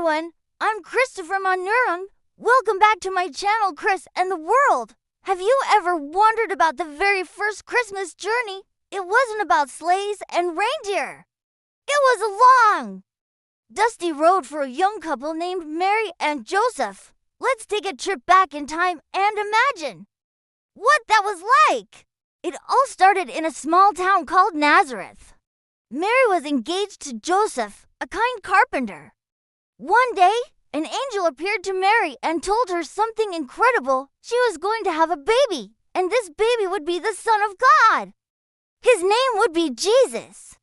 everyone, I'm Christopher Monurum. Welcome back to my channel, Chris and the World. Have you ever wondered about the very first Christmas journey? It wasn't about sleighs and reindeer. It was a long, dusty road for a young couple named Mary and Joseph. Let's take a trip back in time and imagine what that was like. It all started in a small town called Nazareth. Mary was engaged to Joseph, a kind carpenter. One day, an angel appeared to Mary and told her something incredible. She was going to have a baby, and this baby would be the Son of God. His name would be Jesus.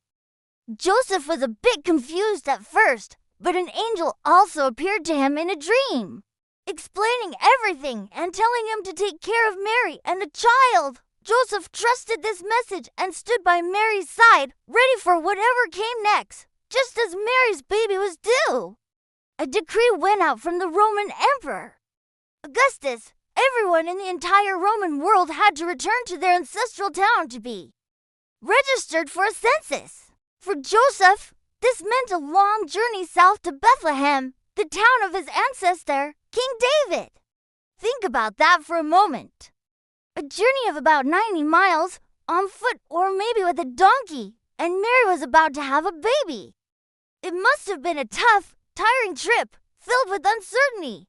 Joseph was a bit confused at first, but an angel also appeared to him in a dream, explaining everything and telling him to take care of Mary and the child. Joseph trusted this message and stood by Mary's side, ready for whatever came next, just as Mary's baby was due. A decree went out from the Roman Emperor Augustus. Everyone in the entire Roman world had to return to their ancestral town to be registered for a census. For Joseph, this meant a long journey south to Bethlehem, the town of his ancestor, King David. Think about that for a moment. A journey of about 90 miles, on foot or maybe with a donkey, and Mary was about to have a baby. It must have been a tough, tiring trip, filled with uncertainty.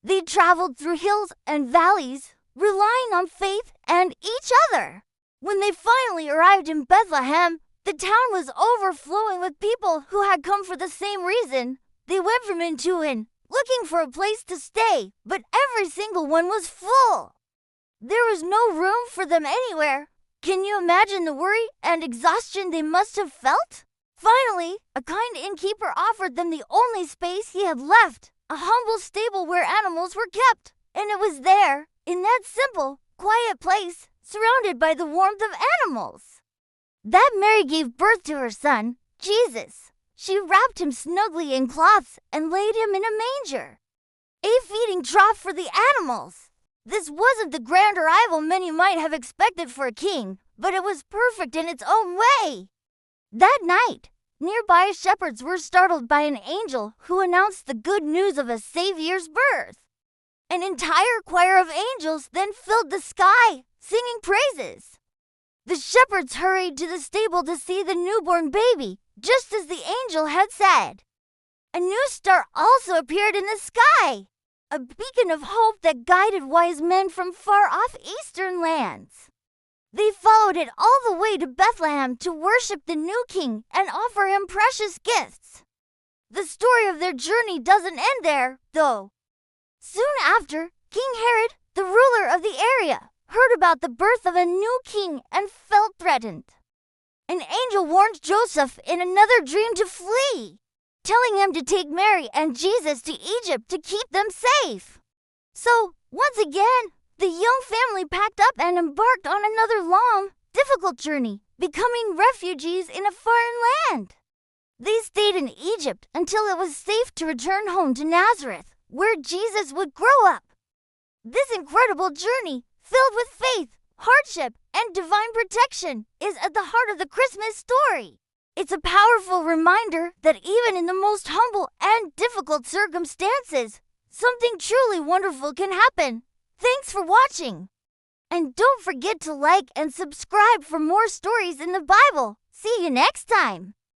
They traveled through hills and valleys, relying on faith and each other. When they finally arrived in Bethlehem, the town was overflowing with people who had come for the same reason. They went from inn to inn, looking for a place to stay, but every single one was full. There was no room for them anywhere. Can you imagine the worry and exhaustion they must have felt? Finally, a kind innkeeper offered them the only space he had left, a humble stable where animals were kept. And it was there, in that simple, quiet place, surrounded by the warmth of animals, that Mary gave birth to her son, Jesus. She wrapped him snugly in cloths and laid him in a manger, a feeding trough for the animals. This wasn't the grand arrival many might have expected for a king, but it was perfect in its own way. That night, nearby shepherds were startled by an angel who announced the good news of a Savior's birth. An entire choir of angels then filled the sky, singing praises. The shepherds hurried to the stable to see the newborn baby, just as the angel had said. A new star also appeared in the sky, a beacon of hope that guided wise men from far-off eastern lands. They followed it all the way to Bethlehem to worship the new king and offer him precious gifts. The story of their journey doesn't end there, though. Soon after, King Herod, the ruler of the area, heard about the birth of a new king and felt threatened. An angel warned Joseph in another dream to flee, telling him to take Mary and Jesus to Egypt to keep them safe. So, once again, the young family packed up and embarked on another long, difficult journey, becoming refugees in a foreign land. They stayed in Egypt until it was safe to return home to Nazareth, where Jesus would grow up. This incredible journey, filled with faith, hardship, and divine protection, is at the heart of the Christmas story. It's a powerful reminder that even in the most humble and difficult circumstances, something truly wonderful can happen. Thanks for watching. And don't forget to like and subscribe for more stories in the Bible. See you next time.